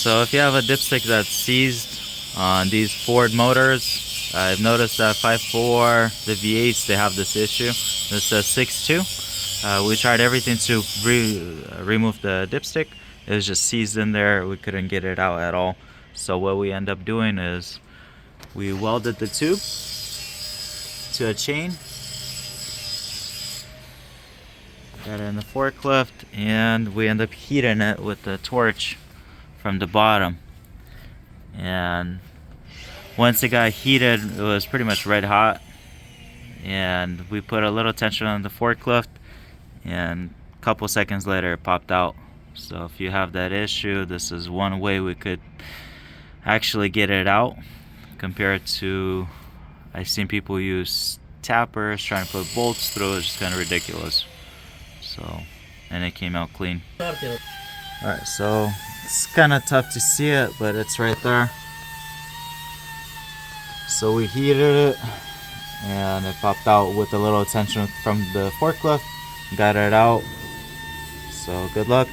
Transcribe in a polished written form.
So if you have a dipstick that's seized on these Ford motors, I've noticed that 5.4, the V8s, they have this issue. This says 6.2. We tried everything to remove the dipstick. It was just seized in there. We couldn't get it out at all. So what we end up doing is we welded the tube to a chain. Got it in the forklift, and we end up heating it with the torch from the bottom. And once it got heated, it was pretty much red hot, and we put a little tension on the forklift, and a couple seconds later it popped out. So if you have that issue, this is one way we could actually get it out, compared to I've seen people use tappers trying to put bolts through. It's just kind of ridiculous. So, and it came out clean. Alright, so it's kind of tough to see it, but it's right there. So we heated it, and it popped out with a little tension from the forklift. Got it out. So good luck.